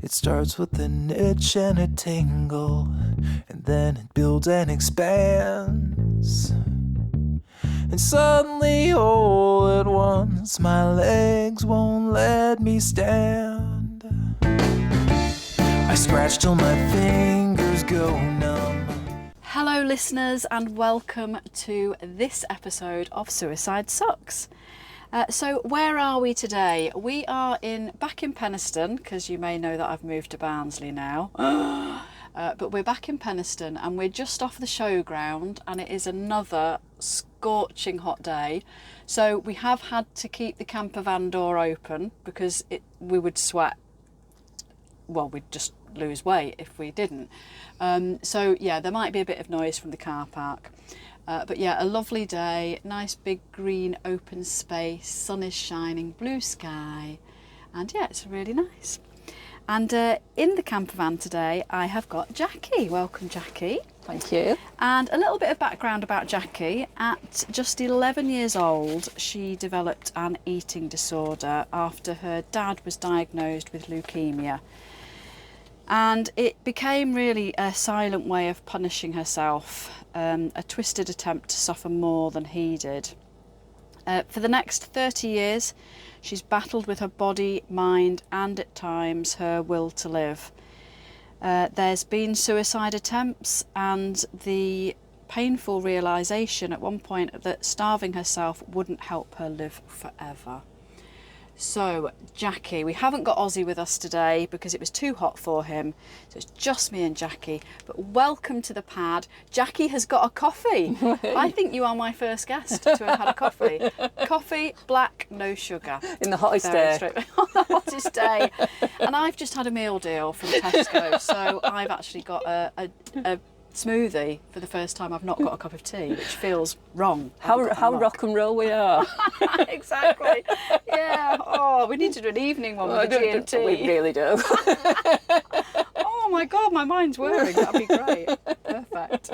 It starts with an itch and a tingle, and then it builds and expands. And suddenly, all at once, my legs won't let me stand. I scratch till my fingers go numb. Hello listeners, and welcome to this episode of Suicide Sucks. So where are we today? We are back in Penistone, because you may know that I've moved to Barnsley now. But we're back in Penistone and we're just off the showground, and it is another scorching hot day. So we have had to keep the camper van door open because we would sweat. Well, we'd just lose weight if we didn't. So yeah, there might be a bit of noise from the car park. But yeah, a lovely day, nice big green open space, sun is shining, blue sky, and yeah, it's really nice. And in the camper van today, I have got Jacqui. Welcome, Jacqui. Thank you. And a little bit of background about Jacqui. At just 11 years old, she developed an eating disorder after her dad was diagnosed with leukemia. And it became really a silent way of punishing herself, a twisted attempt to suffer more than he did. For the next 30 years, she's battled with her body, mind, and at times her will to live. There's been suicide attempts and the painful realisation at one point that starving herself wouldn't help her live forever. So, Jacqui, we haven't got Ozzy with us today because it was too hot for him. So it's just me and Jacqui. But welcome to the pad. Jacqui has got a coffee. I think you are my first guest to have had a coffee. Coffee, black, no sugar. In the hottest day. On the hottest day. And I've just had a meal deal from Tesco. So I've actually got a smoothie for the first time. I've not got a cup of tea, which feels wrong. How rock and roll we are. Exactly. Yeah. Oh, we need to do an evening one with the G&T. We really do. Oh my God, my mind's whirring. That'd be great. Perfect.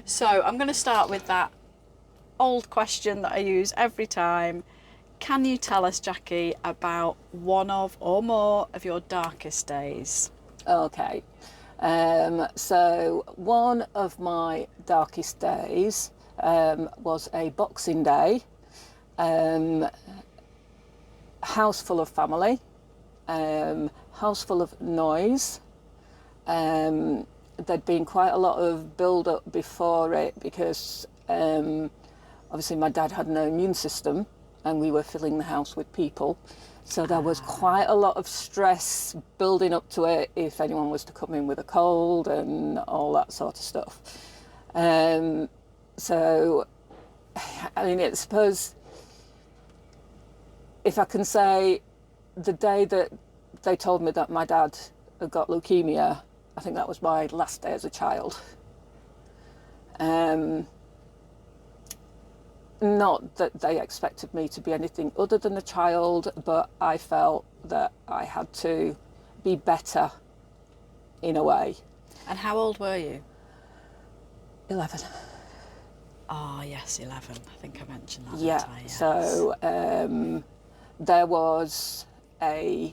So I'm going to start with that old question that I use every time. Can you tell us, Jacqui, about one of or more of your darkest days? Okay. So one of my darkest days was a Boxing Day. House full of family, house full of noise. There'd been quite a lot of build-up before it because obviously my dad had no immune system and we were filling the house with people. So there was quite a lot of stress building up to it if anyone was to come in with a cold and all that sort of stuff. So, I mean, I suppose if I can say the day that they told me that my dad had got leukemia, I think that was my last day as a child. Not that they expected me to be anything other than a child, but I felt that I had to be better in a way. And how old were you? 11. Ah, yes, 11. I think I mentioned that. Yeah, yes. So there was a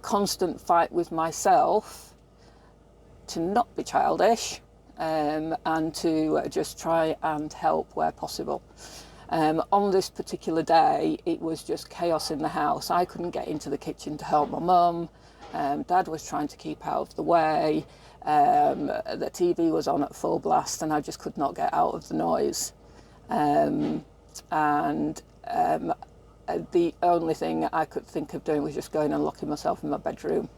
constant fight with myself to not be childish. And to just try and help where possible. On this particular day, it was just chaos in the house. I couldn't get into the kitchen to help my mum. Dad was trying to keep out of the way. The TV was on at full blast and I just could not get out of the noise. And the only thing I could think of doing was just going and locking myself in my bedroom.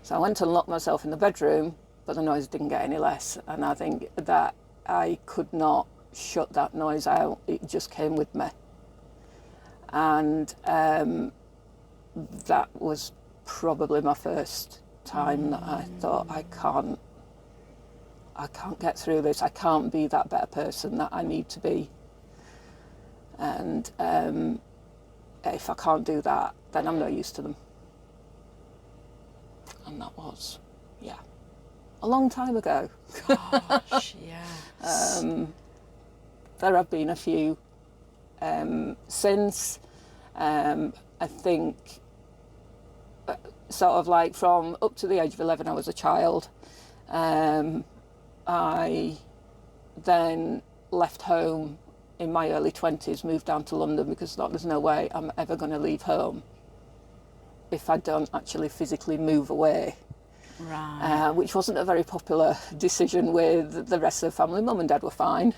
So I went and locked myself in the bedroom, but the noise didn't get any less, and I think that I could not shut that noise out. It just came with me, and that was probably my first time that I thought I can't get through this. I can't be that better person that I need to be, and if I can't do that, then I'm no use to them. And that was, yeah, a long time ago. Gosh, yes. There have been a few since. I think sort of like from up to the age of 11, I was a child. I then left home in my early 20s, moved down to London because I thought there's no way I'm ever going to leave home if I don't actually physically move away. Right. Which wasn't a very popular decision with the rest of the family. Mum and Dad were fine.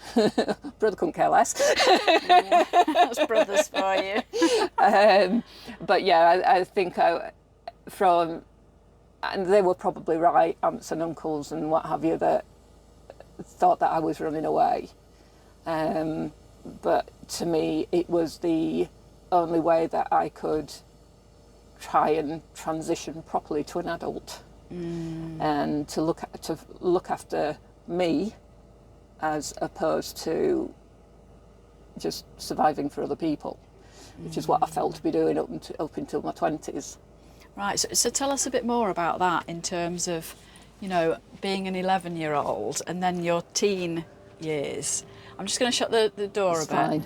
Brother couldn't care less. Yeah, that's brothers for you. But yeah, I think and they were probably right, aunts and uncles and what have you, that thought that I was running away. But to me, it was the only way that I could try and transition properly to an adult. And to look after me as opposed to just surviving for other people, which is what I felt to be doing up until my 20s. Right, so tell us a bit more about that in terms of, you know, being an 11-year-old and then your teen years. I'm just going to shut the door It's a bit.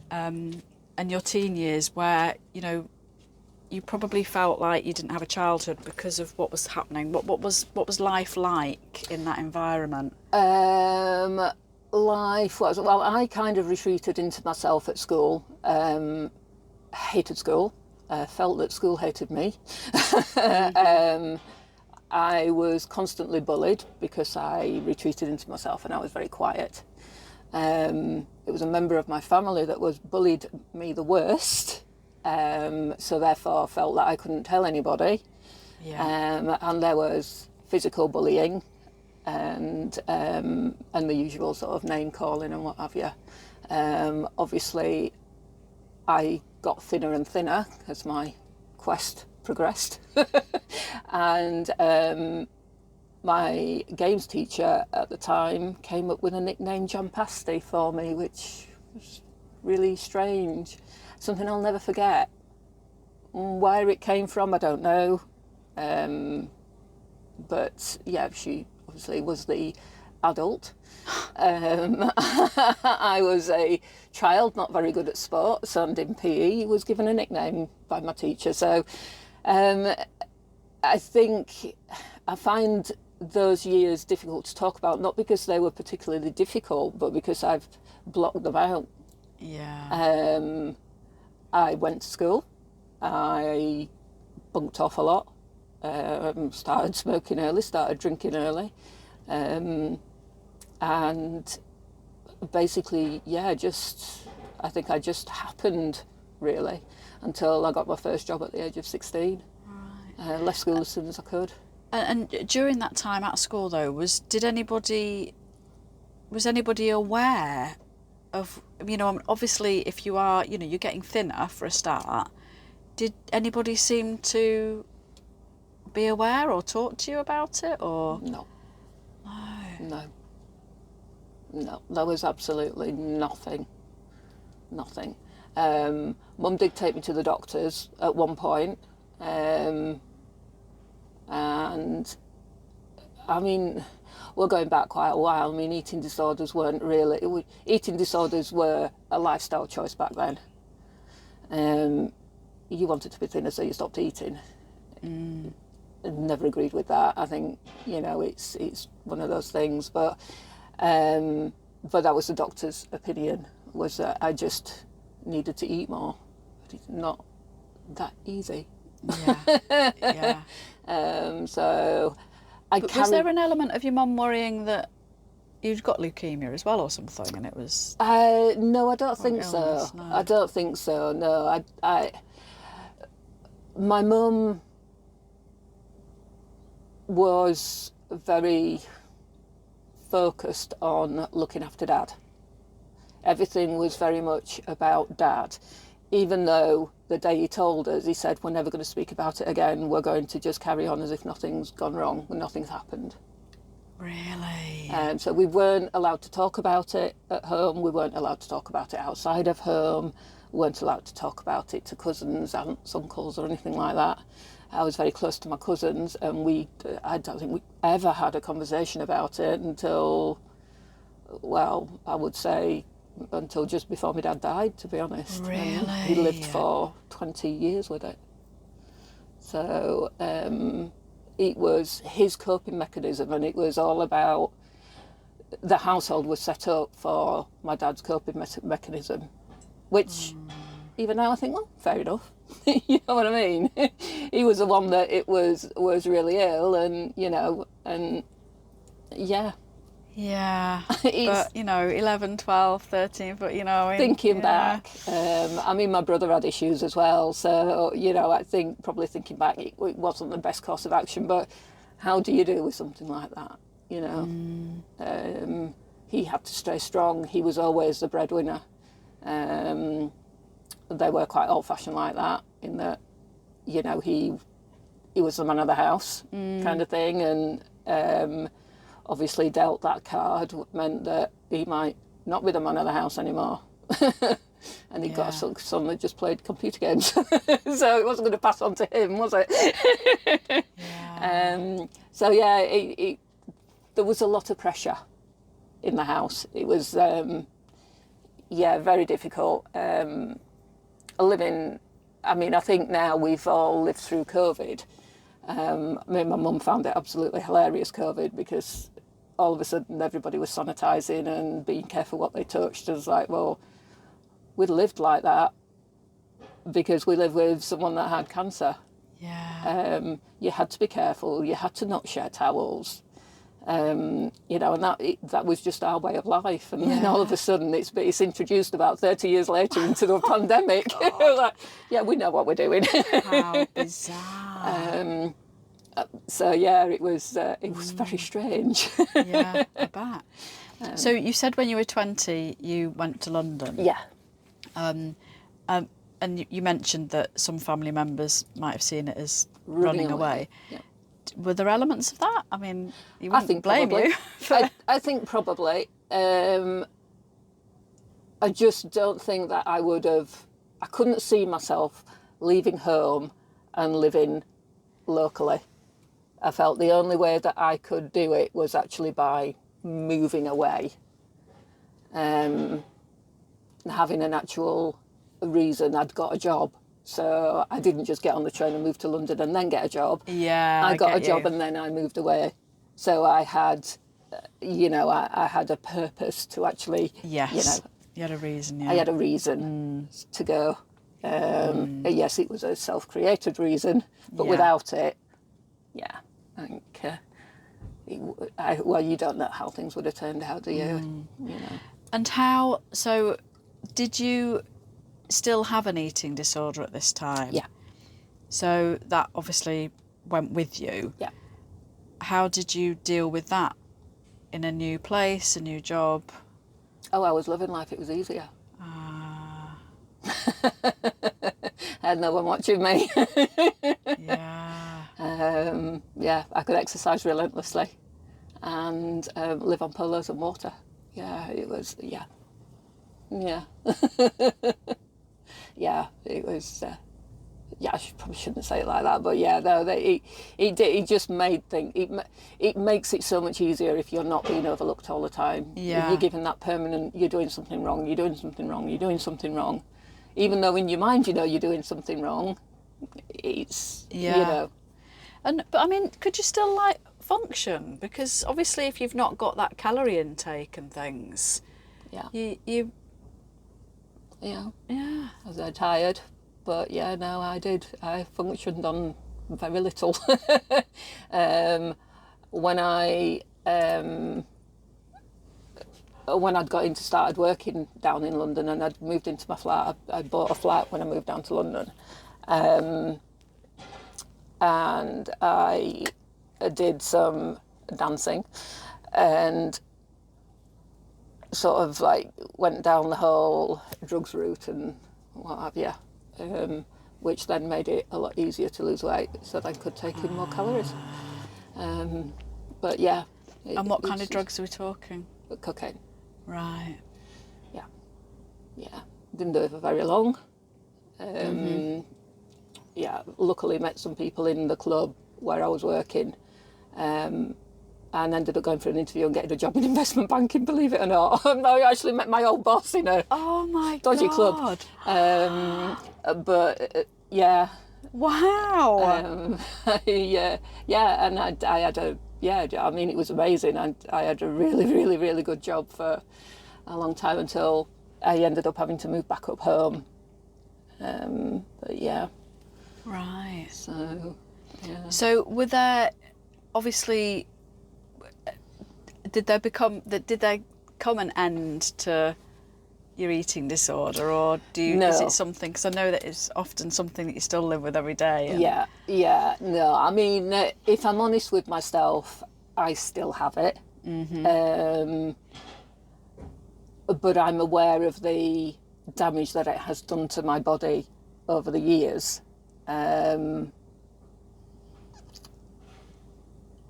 fine. And your teen years where, you know, you probably felt like you didn't have a childhood because of what was happening. What was life like in that environment? Life was, well, I kind of retreated into myself at school. Hated school. Felt that school hated me. I was constantly bullied because I retreated into myself and I was very quiet. It was a member of my family that was bullied me the worst. So therefore I felt that I couldn't tell anybody. Yeah. And there was physical bullying and the usual sort of name calling and what have you. Obviously I got thinner and thinner as my quest progressed. And my games teacher at the time came up with a nickname Jampasty for me, which was really strange. Something I'll never forget. Where it came from, I don't know. But yeah, she obviously was the adult. I was a child, not very good at sports, and in PE was given a nickname by my teacher. So I think I find those years difficult to talk about, not because they were particularly difficult, but because I've blocked them out. Yeah. I went to school, I bunked off a lot, started smoking early, started drinking early, and basically, yeah, I think I just happened, really, until I got my first job at the age of 16. Right. Left school as soon as I could. And during that time at school, though, was anybody aware of, you know, obviously if you are, you know, you're getting thinner for a start, did anybody seem to be aware or talk to you about it, or? No, there was absolutely nothing. Mum did take me to the doctors at one point, and I mean, we're going back quite a while. I mean, eating disorders weren't really... Eating disorders were a lifestyle choice back then. You wanted to be thinner, so you stopped eating. Never agreed with that. I think, you know, it's one of those things. But that was the doctor's opinion, was that I just needed to eat more. But it's not that easy. Yeah. So... Was there an element of your mum worrying that you'd got leukemia as well or something, and it was... No, I don't think so. No. I don't think so, no. My mum was very focused on looking after Dad. Everything was very much about Dad, even though the day he told us, he said, we're never going to speak about it again, we're going to just carry on as if nothing's gone wrong when nothing's happened. Really? So we weren't allowed to talk about it at home, we weren't allowed to talk about it outside of home, we weren't allowed to talk about it to cousins, aunts, uncles or anything like that. I was very close to my cousins, and I don't think we ever had a conversation about it until, well, I would say until just before my dad died, to be honest. Really? He lived for 20 years with it. So it was his coping mechanism, and it was all about, the household was set up for my dad's coping mechanism, which even now I think, well, fair enough. You know what I mean? He was the one that it was really ill, and and yeah. Yeah, but 11, 12, 13, but thinking back, I mean, my brother had issues as well, so I think probably thinking back, it wasn't the best course of action. But how do you deal with something like that? He had to stay strong. He was always the breadwinner. They were quite old-fashioned like that, in that he was the man of the house kind of thing, and obviously dealt that card meant that he might not be the man of the house anymore. And he got a son that just played computer games. So it wasn't going to pass on to him, was it? So yeah, there was a lot of pressure in the house. It was, very difficult. Living, I mean, I think now we've all lived through COVID. I mean, my mum found it absolutely hilarious, COVID, because all of a sudden everybody was sanitising and being careful what they touched. It was like, well, we'd lived like that because we lived with someone that had cancer. Yeah. You had to be careful. You had to not share towels. And that was just our way of life. And then all of a sudden it's introduced about 30 years later into the pandemic. Like, yeah, we know what we're doing. How bizarre. So yeah, it was very strange. Yeah, I bet. So you said when you were 20, you went to London. Yeah. And you mentioned that some family members might have seen it as running away. Yeah. Were there elements of that? I mean, you I wouldn't think blame probably. you. I think probably. I just don't think that I couldn't see myself leaving home and living locally. I felt the only way that I could do it was actually by moving away. Having an actual reason. I'd got a job. So I didn't just get on the train and move to London and then get a job. Yeah, I got a job you. and then I moved away. So I had, I had a purpose to actually, Yes, you had a reason, yeah. I had a reason to go. Yes, it was a self-created reason, but without it, I think, you don't know how things would have turned out, do you? And so did you still have an eating disorder at this time? Yeah. So that obviously went with you. Yeah. How did you deal with that in a new place, a new job? Oh, I was living life. It was easier. I had no one watching me. Yeah. I could exercise relentlessly and live on polos and water. Yeah, it was, yeah. It was, I probably shouldn't say it like that, but yeah, no, it just made things, it makes it so much easier if you're not being overlooked all the time. Yeah. You're given that permanent, you're doing something wrong, you're doing something wrong, you're doing something wrong. Even though in your mind you know you're doing something wrong, it's, But I mean, could you still function? Because obviously if you've not got that calorie intake and things, you I was tired, but no, I did. I functioned on very little. When I'd started working down in London and I'd moved into my flat, I bought a flat when I moved down to London, and I did some dancing and sort of went down the whole drugs route and what have you, which then made it a lot easier to lose weight so that I could take in more calories. But yeah. And what kind of drugs are we talking? Cocaine. Right. Yeah. Didn't do it for very long. Luckily met some people in the club where I was working, and ended up going for an interview and getting a job in investment banking, believe it or not. I actually met my old boss in a dodgy club. Wow. Yeah, and I had I mean, it was amazing. I had a really, really, really good job for a long time until I ended up having to move back up home. But yeah, Right. so yeah. So were there, obviously, did there come an end to your eating disorder, or No. is it something, because I know that it's often something that you still live with every day? No, I mean, if I'm honest with myself, I still have it. But I'm aware of the damage that it has done to my body over the years.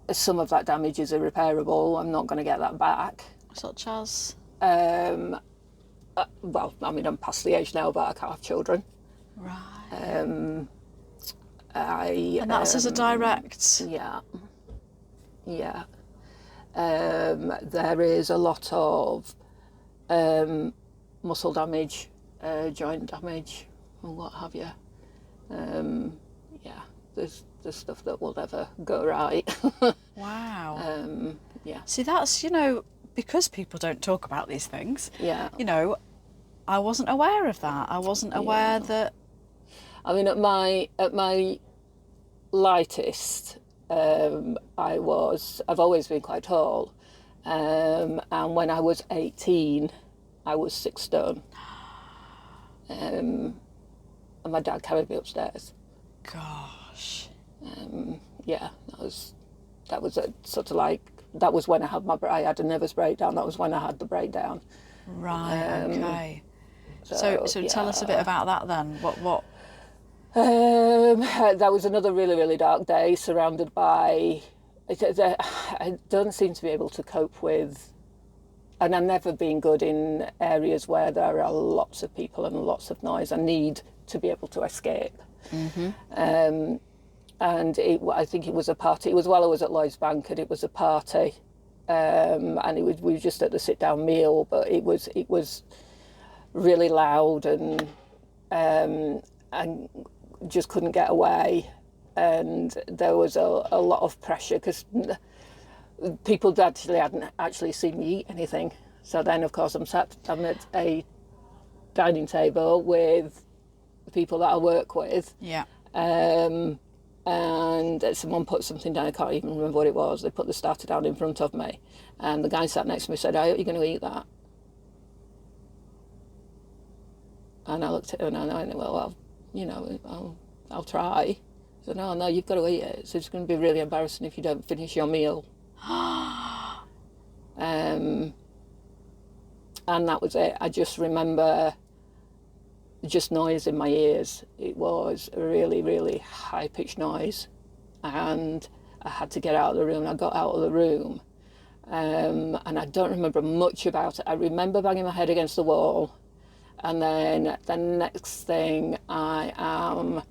Some of that damage is irreparable. I'm not going to get that back. Such as? Well, I mean, I'm past the age now, but I can't have children. Right. And that's as a direct... Yeah. There is a lot of muscle damage, joint damage, and what have you. There's stuff that will never go right. Wow. Yeah. See, that's, because people don't talk about these things, Yeah. I wasn't aware of that. I wasn't aware that... I mean, at my lightest, I've always been quite tall. And when I was 18, I was 6 stone. And my dad carried me upstairs. Gosh. Yeah, that was a sort of like, that was when I had a nervous breakdown. That was when I had the breakdown. Right, okay. So tell us a bit about that then. What? That was another really, really dark day, surrounded by... I don't seem to be able to cope with... And I've never been good in areas where there are lots of people and lots of noise. I need to be able to escape. And I think it was a party. It was while I was at Lloyd's Bank, and it was a party. And we were just at the sit-down meal, but it was really loud, and just couldn't get away. And there was a lot of pressure because people hadn't actually seen me eat anything. So then, of course, I'm at a dining table with the people that I work with. Yeah. And someone put something down. I can't even remember what it was. They put the starter down in front of me, and the guy sat next to me said, "Are you going to eat that?" And I looked at him and I went, "Well, I'll try." He said, "No, you've got to eat it. So it's going to be really embarrassing if you don't finish your meal." And that was it. I just remember just noise in my ears. It was a really, really high-pitched noise, and I had to get out of the room. I got out of the room, and I don't remember much about it. I remember banging my head against the wall, and then the next thing, I am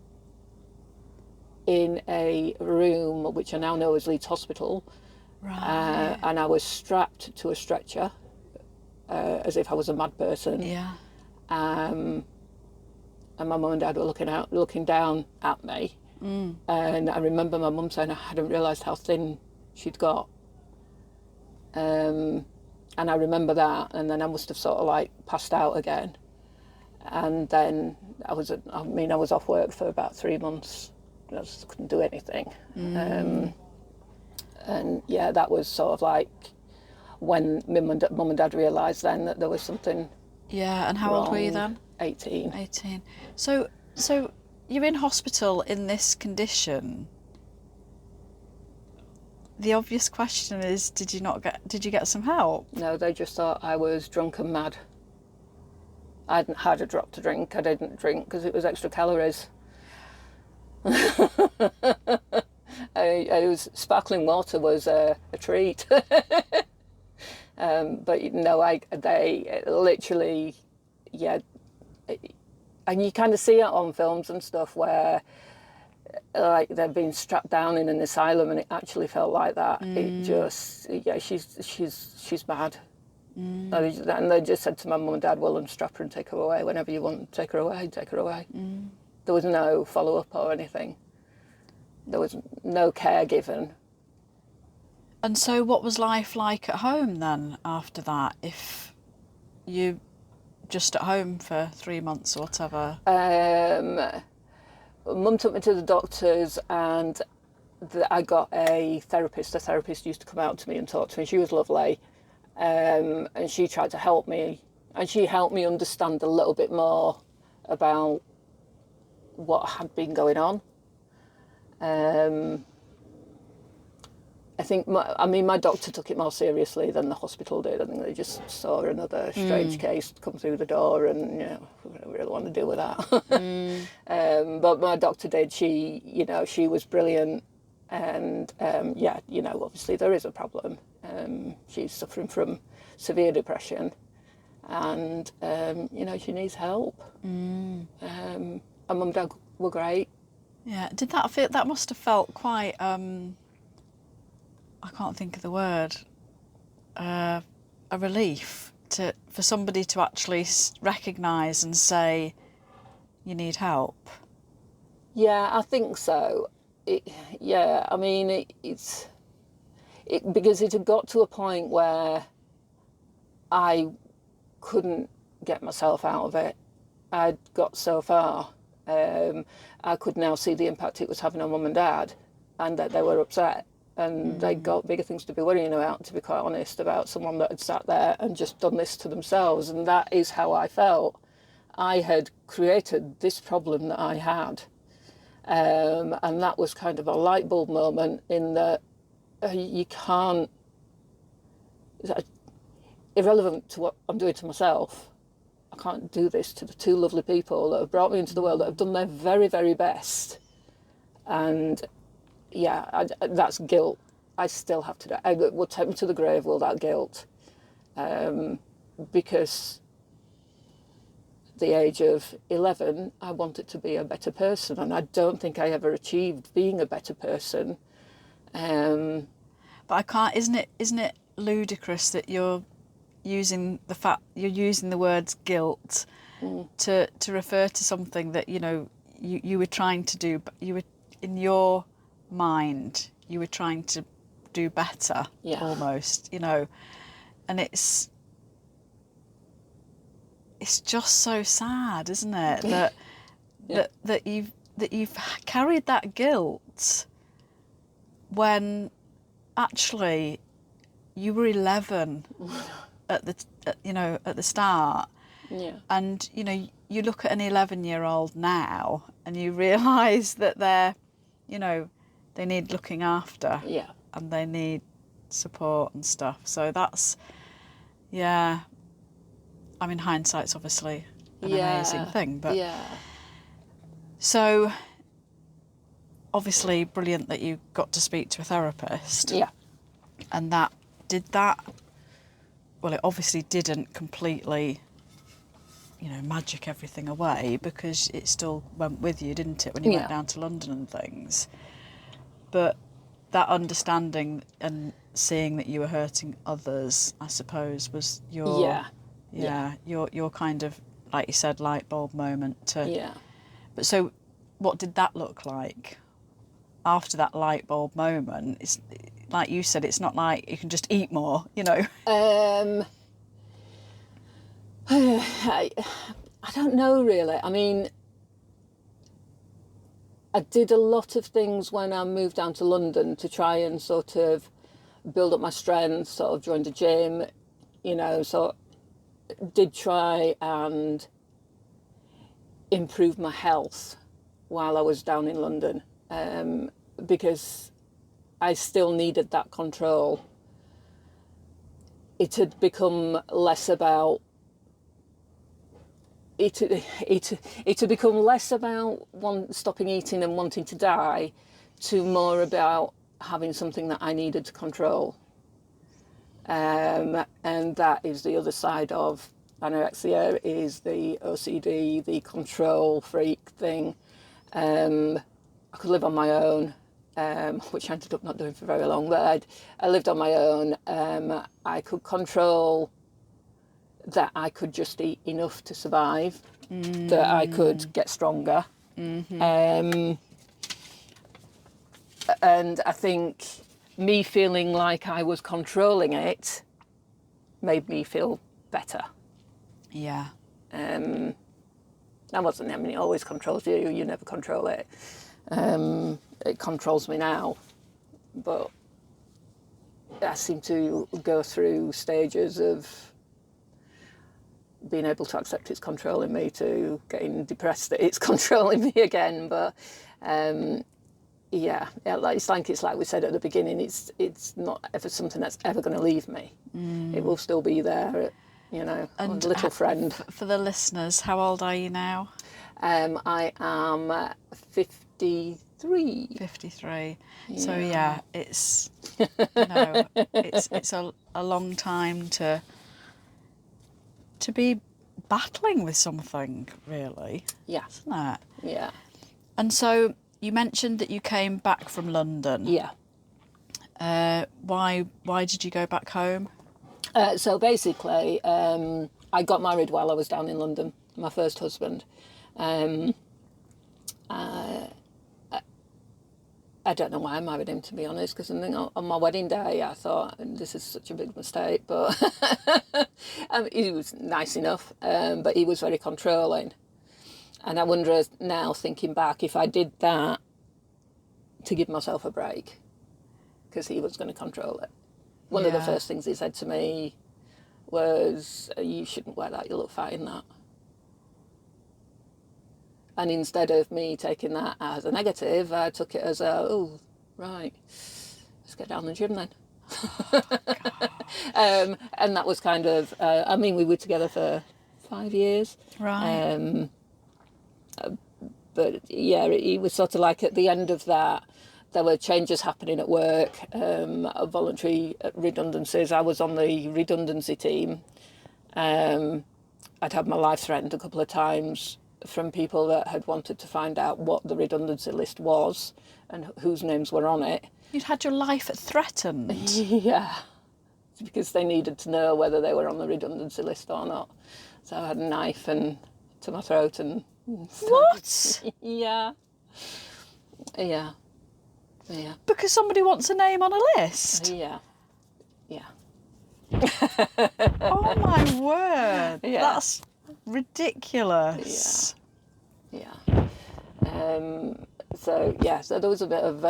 in a room which I now know is Leeds Hospital. Right. And I was strapped to a stretcher, as if I was a mad person. Yeah. And my mum and dad were looking down at me. And I remember my mum saying I hadn't realised how thin she'd got. And I remember that, and then I must have sort of like passed out again. And then I was off work for about 3 months. I just couldn't do anything. And yeah, that was sort of like when mum and dad realised then that there was something. Yeah, and how old were you then? 18. 18. So you're in hospital in this condition. The obvious question is, did you get some help? No, they just thought I was drunk and mad. I hadn't had a drop to drink. I didn't drink because it was extra calories. It was sparkling water was a treat. But no, they literally, yeah. And you kind of see it on films and stuff where like they've been strapped down in an asylum, and it actually felt like that. It just, yeah, she's mad. And they just said to my mum and dad, "Well, unstrap her and take her away whenever you want. Take her away." There was no follow-up or anything. There was no care given. And so what was life like at home then after that, if you just at home for 3 months or whatever? Mum took me to the doctors, and I got a therapist. The therapist used to come out to me and talk to me. She was lovely, and she tried to help me, and she helped me understand a little bit more about what had been going on. I think, my doctor took it more seriously than the hospital did. I think they just saw another strange case come through the door, and we don't really want to deal with that. But my doctor did. She was brilliant, and obviously there is a problem. She's suffering from severe depression, and she needs help. And Mum and Dad were great. Yeah. Did that feel? That must have felt quite. I can't think of the word. A relief for somebody to actually recognise and say, "You need help." Yeah, I think so. Because it had got to a point where I couldn't get myself out of it. I'd got so far. I could now see the impact it was having on Mum and Dad, and that they were upset. And they got bigger things to be worrying about, to be quite honest, about someone that had sat there and just done this to themselves. And that is how I felt. I had created this problem that I had. And that was kind of a light bulb moment in that you can't, irrelevant to what I'm doing to myself, I can't do this to the two lovely people that have brought me into the world, that have done their very, very best. And that's guilt. I still have to do it. It will take me to the grave, will that guilt? Because at the age of 11, I wanted to be a better person, and I don't think I ever achieved being a better person. But I can't. Isn't it ludicrous that you're using the words guilt to refer to something that you were trying to do, but you were in your mind you were trying to do better, almost, and it's just so sad, isn't it, that you've carried that guilt when actually you were 11 at the start, and you look at an 11-year-old now and you realise that they need looking after, and they need support and stuff. So that's, I mean, hindsight's obviously an amazing thing, but so obviously brilliant that you got to speak to a therapist. And well, it obviously didn't completely, magic everything away, because it still went with you, didn't it, when you went down to London and things. But that understanding and seeing that you were hurting others, I suppose, was your kind of, like you said, light bulb moment to. But so what did that look like after that light bulb moment? It's like you said, it's not like you can just eat more, I don't know, really. I mean, I did a lot of things when I moved down to London to try and sort of build up my strength, sort of joined a gym, so did try and improve my health while I was down in London, because I still needed that control. It had become less about it had become less about stopping eating and wanting to die, to more about having something that I needed to control. And that is the other side of anorexia, is the OCD, the control freak thing. I could live on my own, which I ended up not doing for very long, but I lived on my own. I could control that I could just eat enough to survive, that I could get stronger, And I think me feeling like I was controlling it made me feel better. Yeah. I wasn't, I mean, it always controls you, you never control it. It controls me now, but I seem to go through stages of being able to accept it's controlling me to getting depressed that it's controlling me again. But yeah, it's like we said at the beginning, it's not ever something that's ever going to leave me. It will still be there, you know, And a little friend. For the listeners, how old are you now? I am 53. 53. Yeah. So yeah, it's it's a long time to be battling with something, really. Yeah. Isn't it? Yeah. And so you mentioned that you came back from London. Yeah. Why did you go back home? So basically, I got married while I was down in London. My first husband. I don't know why I married him, to be honest, because on my wedding day I thought, this is such a big mistake, but he was nice enough, but he was very controlling. And I wonder now, thinking back, if I did that to give myself a break, because he was going to control it. One of the first things he said to me was, you shouldn't wear that, you look fat in that. And instead of me taking that as a negative, I took it as oh, right, let's get down the gym then. And that was kind of, I mean, we were together for 5 years. Right. But yeah, it was sort of like at the end of that, there were changes happening at work, voluntary redundancies. I was on the redundancy team. I'd had my life threatened a couple of times from people that had wanted to find out what the redundancy list was and whose names were on it. You'd had your life threatened? Yeah, because they needed to know whether they were on the redundancy list or not. So I had a knife to my throat and... What? Yeah. Yeah. Yeah. Because somebody wants a name on a list? Yeah. Yeah. Oh my word. Yeah. That's ridiculous. Yeah. So there was a bit of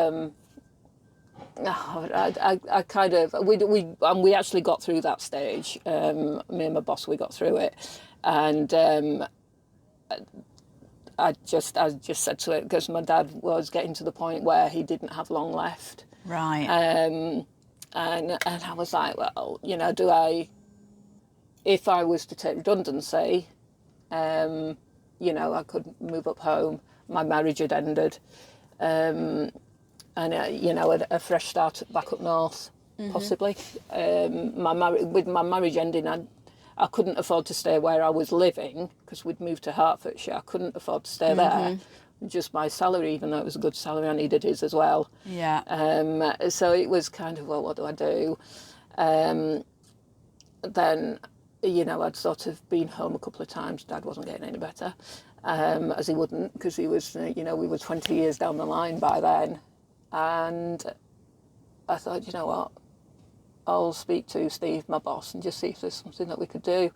I kind of we actually got through that stage. Me and my boss, we got through it, and I just said to it, because my dad was getting to the point where he didn't have long left. Right. And I was like, well, you know, if I was to take redundancy, you know, I could move up home. My marriage had ended, and you know, a fresh start back up north, possibly. With my marriage ending, I couldn't afford to stay where I was living, because we'd moved to Hertfordshire. I couldn't afford to stay there. Just my salary, even though it was a good salary, I needed his as well. Yeah. So it was kind of, well, what do I do? Then, you know, I'd sort of been home a couple of times. Dad wasn't getting any better, as he wouldn't, because he was, you know, we were 20 years down the line by then. And I thought, you know what, I'll speak to Steve, my boss, and just see if there's something that we could do.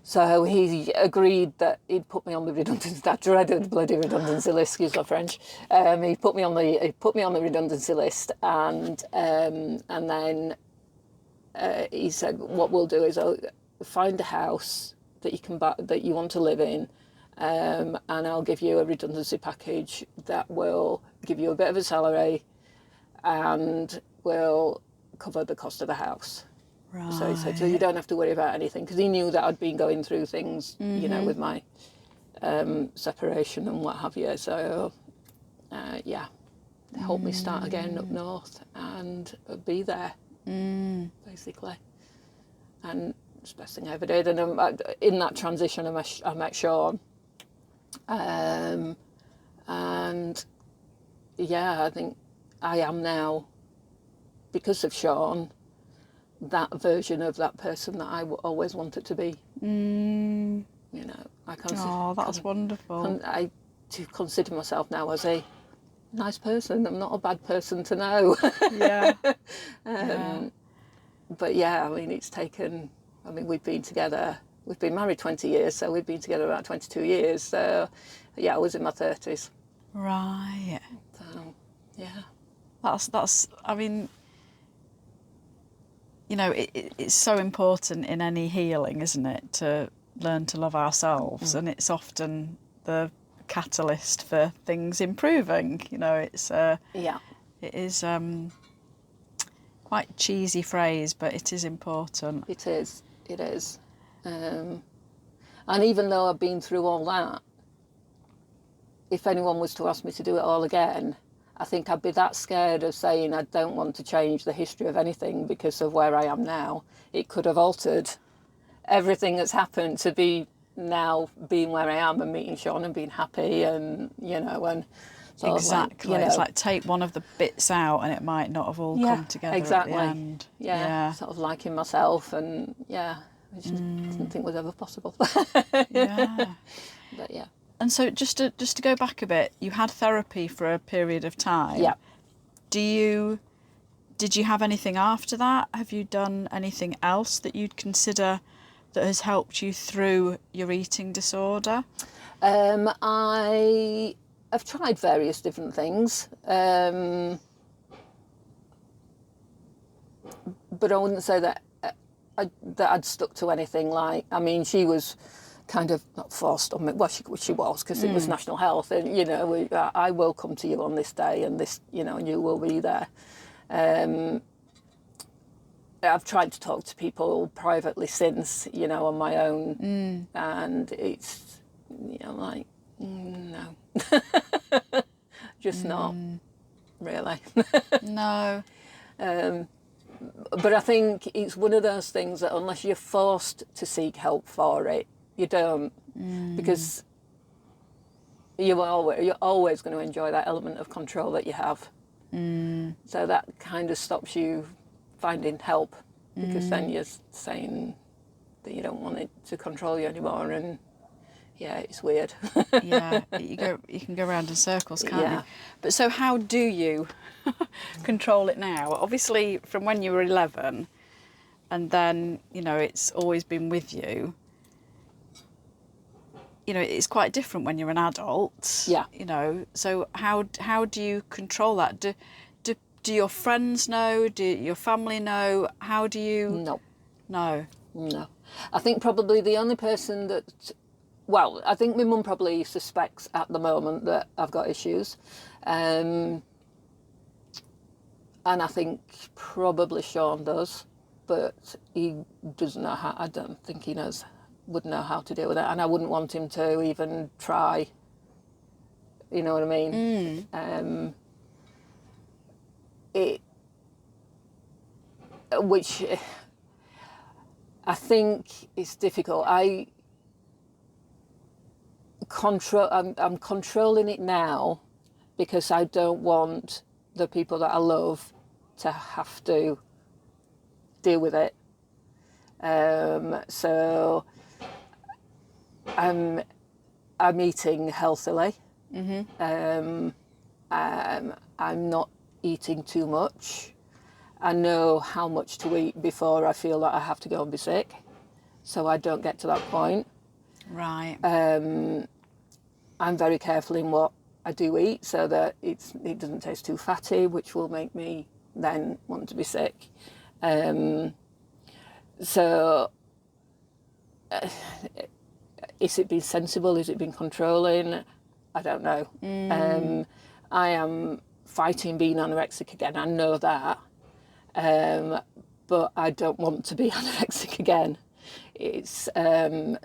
So he agreed that he'd put me on the redundancy. That dreaded bloody redundancy list. Excuse my French. He put me on the redundancy list, and then he said, "What we'll do is I'll find a house that you can buy, that you want to live in, and I'll give you a redundancy package that will give you a bit of a salary, and will cover the cost of the house." Right. So he said, so you don't have to worry about anything, because he knew that I'd been going through things, you know, with my separation and what have you. So, yeah, they helped me start again up north and be there, basically. And it's the best thing I ever did. And in that transition, I met Sean. And, yeah, I think I am now, because of Sean, that version of that person that I always wanted to be. You know, I can't. Oh, that's wonderful. to consider myself now as a nice person. I'm not a bad person to know. Yeah. But yeah, I mean, it's taken, I mean, we've been married 20 years, so we've been together about 22 years. So yeah, I was in my 30s. Right. So yeah. That's. I mean, you know, it's so important in any healing, isn't it, to learn to love ourselves, and it's often the catalyst for things improving. You know, it's Yeah. it is quite cheesy phrase, but it is important. It is. It is. And even though I've been through all that, if anyone was to ask me to do it all again, I think I'd be that scared of saying I don't want to change the history of anything because of where I am now. It could have altered everything that's happened to be now being where I am and meeting Sean and being happy, and you know, and sort Exactly. of like, It's like take one of the bits out and it might not have all come together exactly. at the end. Yeah, sort of liking myself, and yeah, I just didn't think was ever possible. Yeah. But yeah. And so just to go back a bit, you had therapy for a period of time. Yeah. Did you have anything after that? Have you done anything else that you'd consider that has helped you through your eating disorder? I have tried various different things, but I wouldn't say that I'd stuck to anything. Like, I mean, she was kind of not forced on me. Well, she was, because it was national health, and you know, I will come to you on this day, and this, you know, and you will be there. I've tried to talk to people privately since, you know, on my own, and it's, you know, like, no, just not really. No. But I think it's one of those things that unless you're forced to seek help for it, you don't, because you're always going to enjoy that element of control that you have. So that kind of stops you finding help, because then you're saying that you don't want it to control you anymore, and yeah, it's weird. Yeah, you can go around in circles, can't Yeah. you? But so how do you control it now? Obviously, from when you were 11, and then, you know, it's always been with you. You know, it's quite different when you're an adult. Yeah. You know, so how do you control that? Do your friends know? Do your family know? How do you? No. No. I think probably the only person that, well, I think my mum probably suspects at the moment that I've got issues. And I think probably Sean does, but he doesn't know how. I don't think he would know how to deal with it, and I wouldn't want him to even try. You know what I mean? Which I think is difficult. I'm controlling it now because I don't want the people that I love to have to deal with it. So I'm eating healthily. I'm not eating too much. I know how much to eat before I feel that I have to go and be sick, so I don't get to that point. Right. I'm very careful in what I do eat so that it doesn't taste too fatty, which will make me then want to be sick. So is it being sensible? Is it being controlling? I don't know. I am fighting being anorexic again. I know that. But I don't want to be anorexic again. It's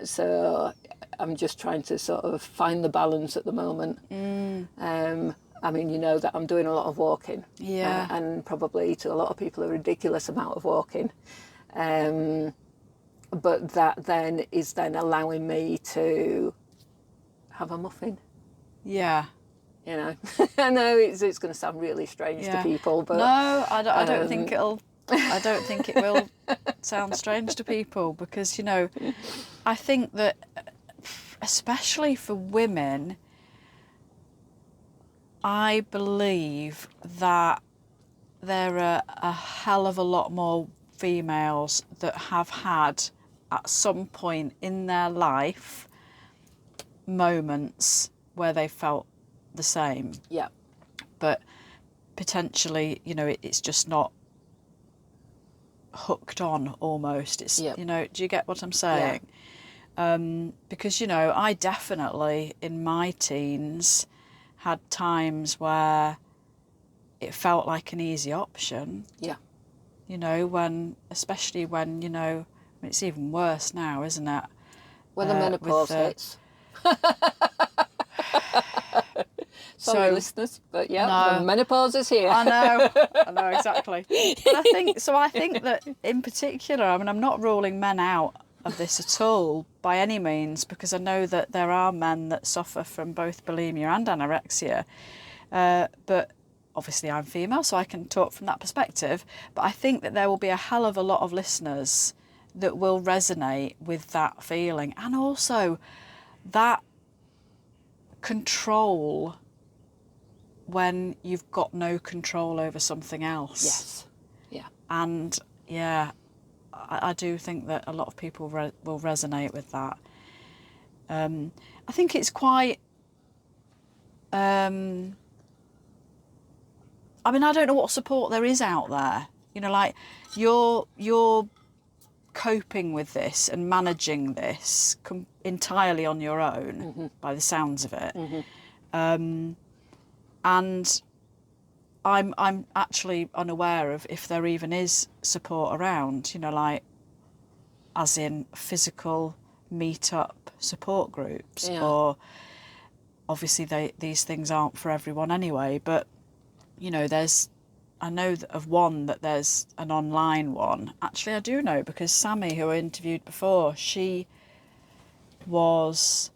so I'm just trying to sort of find the balance at the moment. I mean, you know that I'm doing a lot of walking. Yeah. And probably to a lot of people a ridiculous amount of walking. But that then is then allowing me to have a muffin. Yeah. You know, I know it's going to sound really strange to people, but no, I don't think it'll. I don't think it will sound strange to people, because, you know, I think that especially for women, I believe that there are a hell of a lot more females that have had, at some point in their life, moments where they felt the same. Yeah. But potentially, you know, it's just not hooked on almost. It's, Yep. you know, do you get what I'm saying? Because, you know, I definitely in my teens had times where it felt like an easy option, Yeah. you know, when, especially when, you know, I mean, it's even worse now, isn't it? When the menopause hits. Sorry, So- listeners, but yeah, No. the menopause is here. I know exactly. But I think that in particular, I mean, I'm not ruling men out of this at all by any means, because I know that there are men that suffer from both bulimia and anorexia. But obviously I'm female, so I can talk from that perspective. But I think that there will be a hell of a lot of listeners that will resonate with that feeling, and also that control when you've got no control over something else. Yes. Yeah. And yeah, I do think that a lot of people will resonate with that. I think it's quite. I mean, I don't know what support there is out there. You know, like you're coping with this and managing this entirely on your own, by the sounds of it. And I'm actually unaware of if there even is support around, you know, like as in physical meet-up support groups. Yeah. Or obviously these things aren't for everyone anyway, but, you know, I know of one that there's an online one. Actually, I do know, because Sammy, who I interviewed before, she was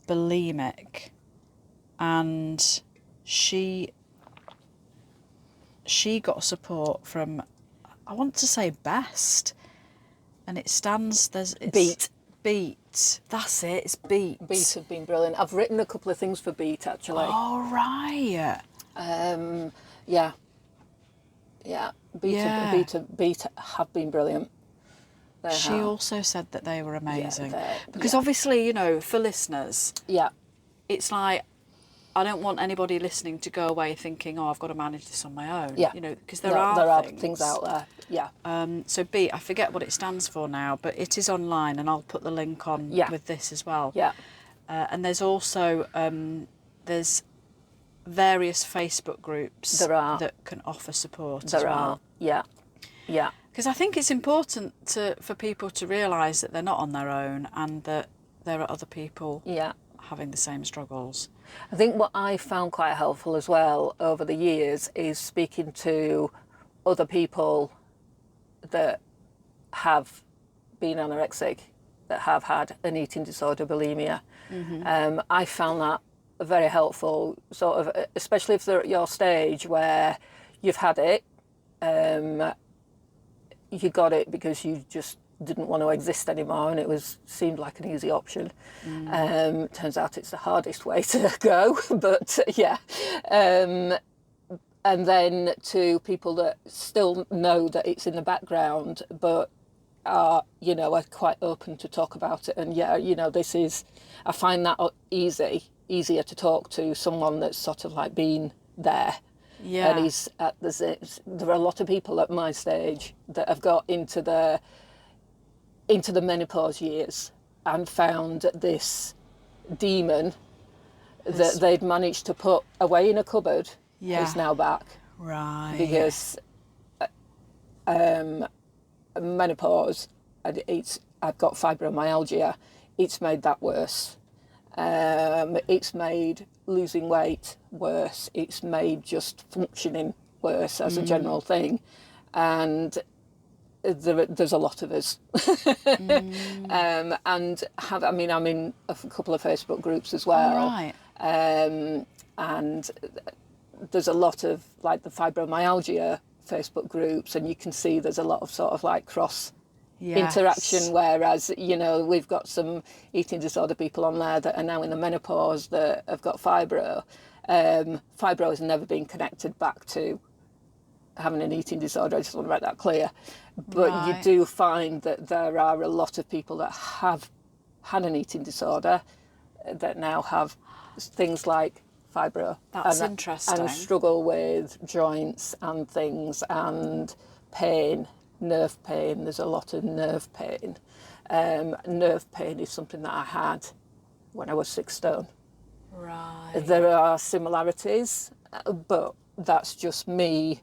bulimic, and she got support from, I want to say Best, and it stands, Beat. That's it, it's Beat. Beat have been brilliant. I've written a couple of things for Beat, actually. All right. Yeah. Yeah. Beat have been brilliant. They She have. also said that they were amazing. they're- Because yeah. obviously, you know, for listeners, Yeah. it's like, I don't want anybody listening to go away thinking, oh, I've got to manage this on my own. Yeah. You know, because there are things out there. Yeah. So Beat, I forget what it stands for now, but it is online, and I'll put the link on Yeah. with this as well. Yeah. And there's also there's various Facebook groups There are. that can offer support as There well. are. Yeah. Yeah. Because I think it's important for people to realise that they're not on their own, and that there are other people Yeah. having the same struggles. I think what I found quite helpful as well over the years is speaking to other people that have been anorexic, that have had an eating disorder, bulimia. I found that very helpful, sort of, especially if they're at your stage where you've had it, you got it because you just didn't want to exist anymore, and it seemed like an easy option. Turns out it's the hardest way to go, but yeah. And then to people that still know that it's in the background, but are quite open to talk about it. And yeah, you know, I find that easier to talk to someone that's sort of like been there. Yeah. And there are a lot of people at my stage that have got into the menopause years and found this demon that they'd managed to put away in a cupboard is now back. Right. Because menopause, I've got fibromyalgia, it's made that worse. It's made losing weight worse. It's made just functioning worse as a general thing. And there's a lot of us. And I'm in a couple of Facebook groups as well. All right. And there's a lot of like the fibromyalgia Facebook groups, and you can see there's a lot of sort of like cross interaction, whereas, you know, we've got some eating disorder people on there that are now in the menopause that have got fibro, Fibro has never been connected back to having an eating disorder. I just want to make that clear. But you do find that there are a lot of people that have had an eating disorder that now have things like fibro. That's interesting. And struggle with joints and things and pain, nerve pain. There's a lot of nerve pain. Nerve pain is something that I had when I was 6 stone. Right. There are similarities, but that's just my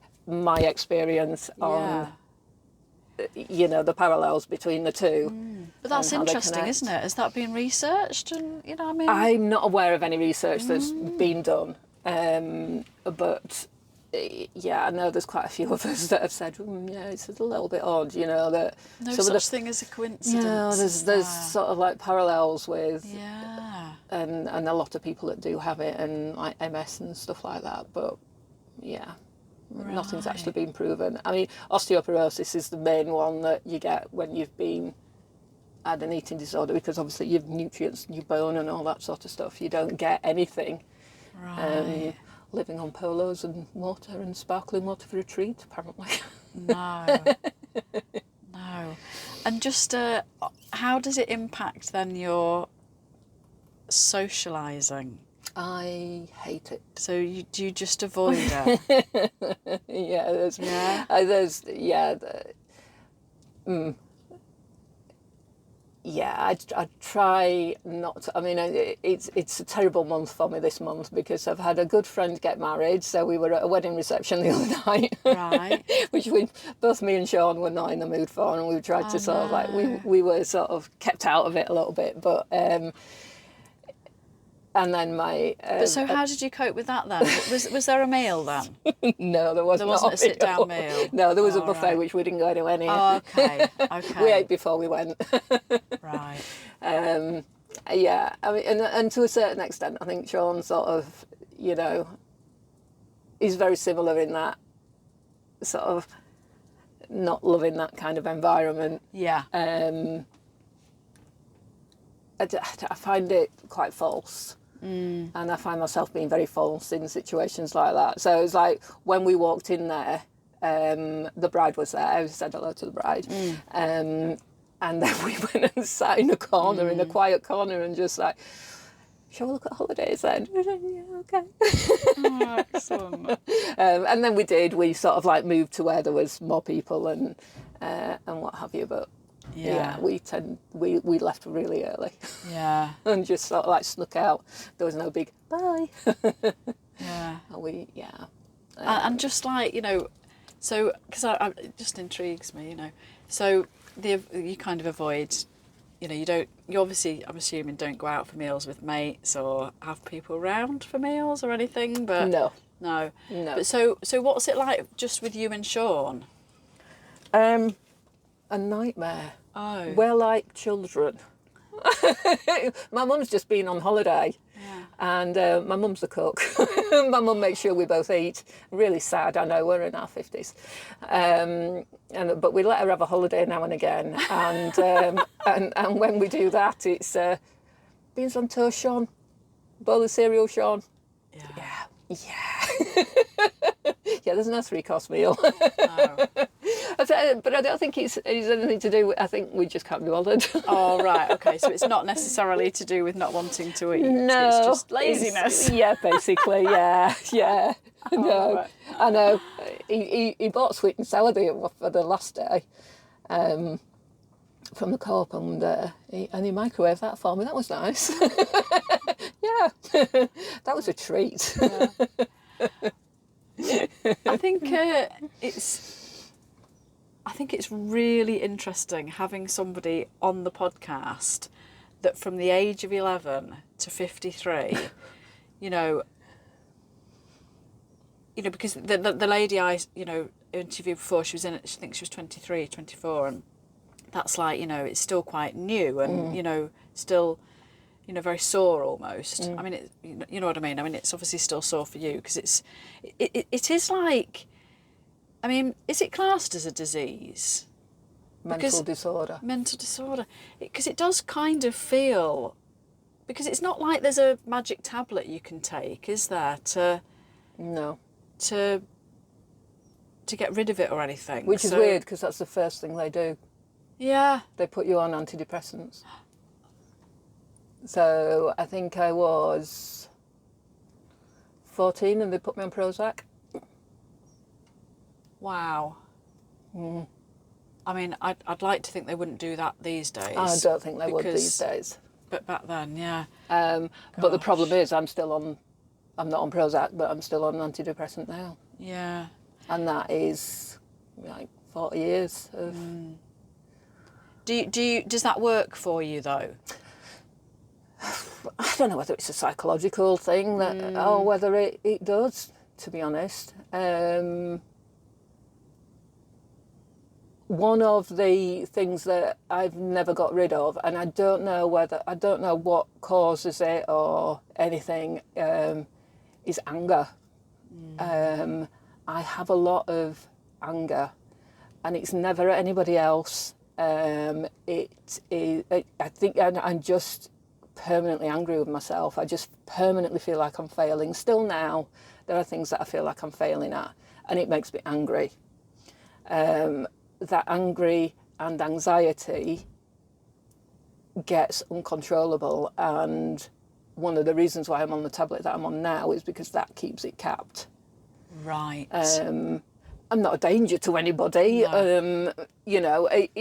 experience on, the parallels between the two. But that's interesting, isn't it? Has that been researched? And I'm not aware of any research that's been done, but I know there's quite a few of us that have said, it's a little bit odd, that no such thing as a coincidence. There's sort of like parallels with, and a lot of people that do have it, and like MS and stuff like that. But nothing's actually been proven. I mean, osteoporosis is the main one that you get when you've had an eating disorder, because obviously you've nutrients in your bone and all that sort of stuff. You don't get anything. Right. Living on polos and water and sparkling water for a treat, apparently. No. And just how does it impact then your socialising? I hate it. So do you just avoid it? I try not to. I mean, it's a terrible month for me this month, because I've had a good friend get married, so we were at a wedding reception the other night, right? Which both me and Sean were not in the mood for, and we tried to sort of like we were sort of kept out of it a little bit, but. And then but so how did you cope with that then? Was there a meal then? No, there wasn't. There wasn't a sit-down meal? No, there was a buffet, which we didn't go anywhere near. Oh, okay. We ate before we went. Right. I mean, and to a certain extent, I think Sean sort of, is very similar in that sort of not loving that kind of environment. Yeah. I find it quite false. And I find myself being very false in situations like that. So it's like when we walked in there, the bride was there. I said hello to the bride. And then we went and sat in a corner, in a quiet corner, and just like, shall we look at holidays then? Yeah, okay. Oh, excellent. And then we did. We sort of like moved to where there was more people and what have you. But we left really early. Yeah. And just sort of like snuck out. There was no big bye. Yeah. And and just like, so, because it just intrigues me, So you kind of avoid, you obviously, I'm assuming, don't go out for meals with mates or have people around for meals or anything, but... No. But so what's it like just with you and Sean? A nightmare. Oh. We're like children. My mum's just been on holiday. Yeah. And my mum's the cook. My mum makes sure we both eat. Really sad, I know, we're in our 50s. But we let her have a holiday now and again. And when we do that, it's beans on toast, Sean. Bowl of cereal, Sean. Yeah. Yeah, there's no 3-course meal. No. But I don't think it's anything to do with, I think we just can't be bothered. Oh, right, okay. So it's not necessarily to do with not wanting to eat. No. It's just laziness. Basically, yeah. No, right. I know. He bought sweet and sour for the last day from the co-op, and he microwaved that for me. That was nice. Yeah, that was a treat. Yeah. I think it's really interesting having somebody on the podcast that from the age of 11 to 53, because the lady I interviewed before, she thinks she was 23, 24, and that's like, it's still quite new and still very sore almost. I mean, you know what I mean? I mean, it's obviously still sore for you because it is like, I mean, is it classed as a disease? Mental disorder. Mental disorder. Because it does kind of feel Because it's not like there's a magic tablet you can take, is there, No. to get rid of it or anything? Which is weird, because that's the first thing they do. Yeah. They put you on antidepressants. So I think I was 14 and they put me on Prozac. Wow. I mean, I'd like to think they wouldn't do that these days. I don't think they would these days. But back then, yeah. But the problem is I'm not on Prozac, but I'm still on an antidepressant now. Yeah. And that is like 40 years of... Does that work for you, though? I don't know whether it's a psychological thing that, or whether it does, to be honest. One of the things that I've never got rid of, and I don't know what causes it or anything, is anger. I have a lot of anger, and it's never at anybody else. I think I'm just permanently angry with myself. I just permanently feel like I'm failing. Still now, there are things that I feel like I'm failing at, and it makes me angry. That angry and anxiety gets uncontrollable, and one of the reasons why I'm on the tablet that I'm on now is because that keeps it capped. Right. I'm not a danger to anybody. No. You know, I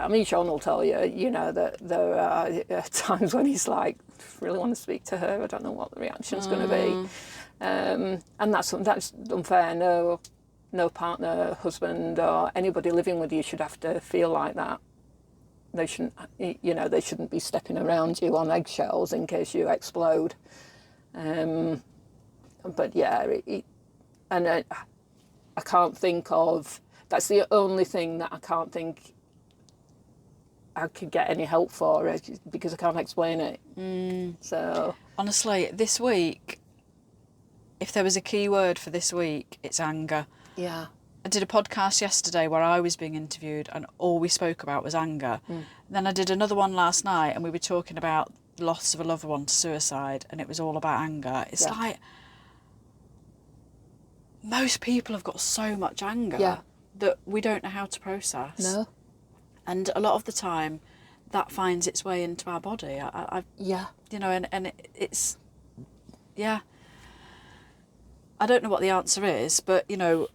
mean, Sean will tell you, you know, that there are times when he's like, really want to speak to her, I don't know what the reaction's going to be. And that's unfair. No partner, husband, or anybody living with you should have to feel like that. They shouldn't be stepping around you on eggshells in case you explode. But yeah, I can't think of... That's the only thing that I can't think I could get any help for, because I can't explain it. So honestly, this week, if there was a key word for this week, it's anger. yeah, I did a podcast yesterday where I was being interviewed and all we spoke about was anger. Then I did another one last night and we were talking about the loss of a loved one to suicide, and it was all about anger. It's like most people have got so much anger that we don't know how to process. no, And a lot of the time that finds its way into our body. You know, and it's, yeah. I don't know what the answer is, but, you know,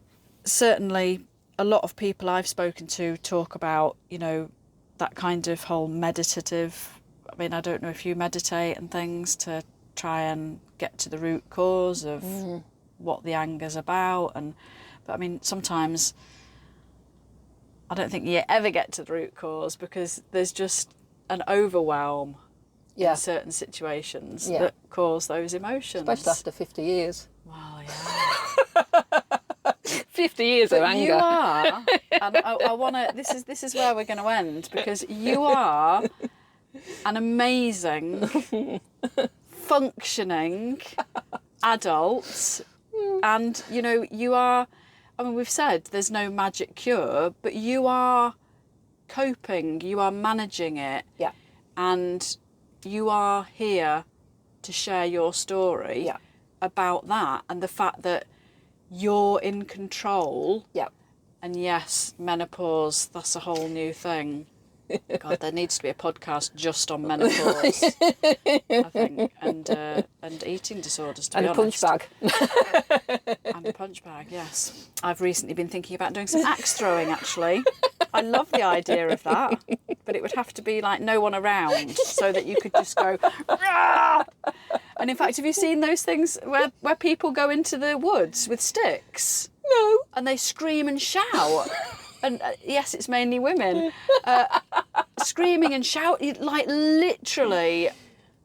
certainly a lot of people I've spoken to talk about, you know, that kind of whole meditative... I mean, I don't know if you meditate and things to try and get to the root cause of what the anger's about. But I mean, sometimes I don't think you ever get to the root cause because there's just an overwhelm in certain situations that cause those emotions. especially after 50 years. Well, yeah. 50 years of anger. You are, and I want to... This is where we're going to end, because you are an amazing, functioning adult, and, you know, you are... I mean, we've said there's no magic cure, but you are coping, you are managing it, and you are here to share your story about that, and the fact that you're in control. And yes, menopause, that's a whole new thing. God, there needs to be a podcast just on menopause, I think, and eating disorders, to be honest. And a punch bag. And a punch bag, yes. I've recently been thinking about doing some axe throwing, actually. I love the idea of that, but it would have to be like no one around, so that you could just go, rah! And in fact, have you seen those things where people go into the woods with sticks? No. And they scream and shout. And yes, it's mainly women. Screaming and shouting, like literally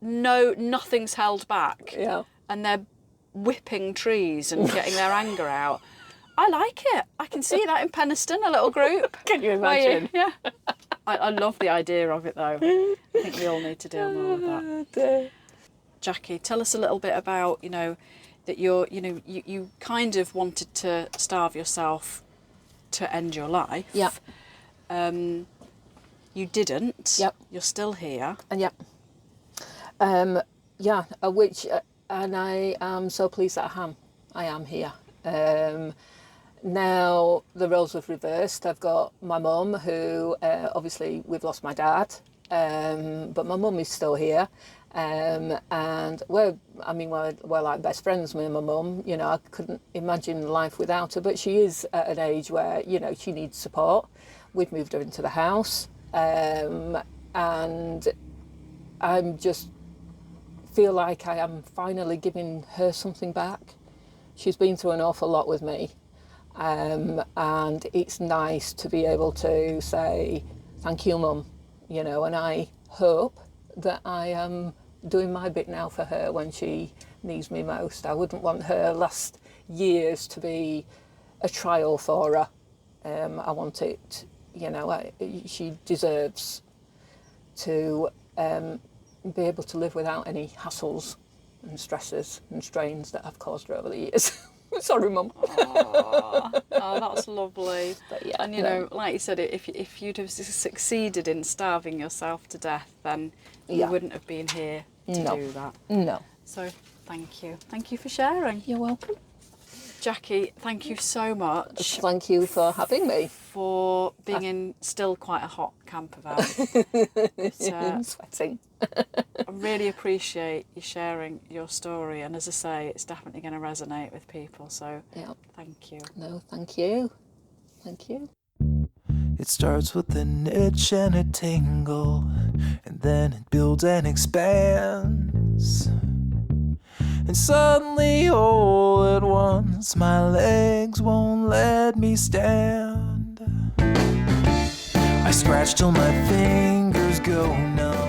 nothing's held back. Yeah. And they're whipping trees and getting their anger out. I like it. I can see that in Penistone, a little group. Can you imagine? Yeah. I love the idea of it, though. I think we all need to do more of that. Jacqui, tell us a little bit about, you know, that you kind of wanted to starve yourself to end your life. Yeah. You didn't. Yep. You're still here. And yeah, and I am so pleased that I am here. Now the roles have reversed. I've got my mum, who obviously we've lost my dad, but my mum is still here, and we're like best friends, me and my mum. You know, I couldn't imagine life without her. But she is at an age where, you know, she needs support. We've moved her into the house, and I'm just feel like I am finally giving her something back. She's been through an awful lot with me, and it's nice to be able to say thank you, Mum. You know, and I hope that I am doing my bit now for her when she needs me most. I wouldn't want her last years to be a trial for her. I want it, you know, she deserves to be able to live without any hassles and stresses and strains that I've caused her over the years. Sorry, Mum. Oh, that's lovely. But yeah, and you know, like you said, if you'd have succeeded in starving yourself to death, then you wouldn't have been here to do that. No. So thank you. Thank you for sharing. You're welcome. Jacqui, thank you so much. Thank you for having me. For being in still quite a hot camper van. I'm sweating. I really appreciate you sharing your story, and as I say, it's definitely going to resonate with people, so thank you. No, thank you. Thank you. It starts with an itch and a tingle, and then it builds and expands. And suddenly, all at once, my legs won't let me stand. I scratch till my fingers go numb.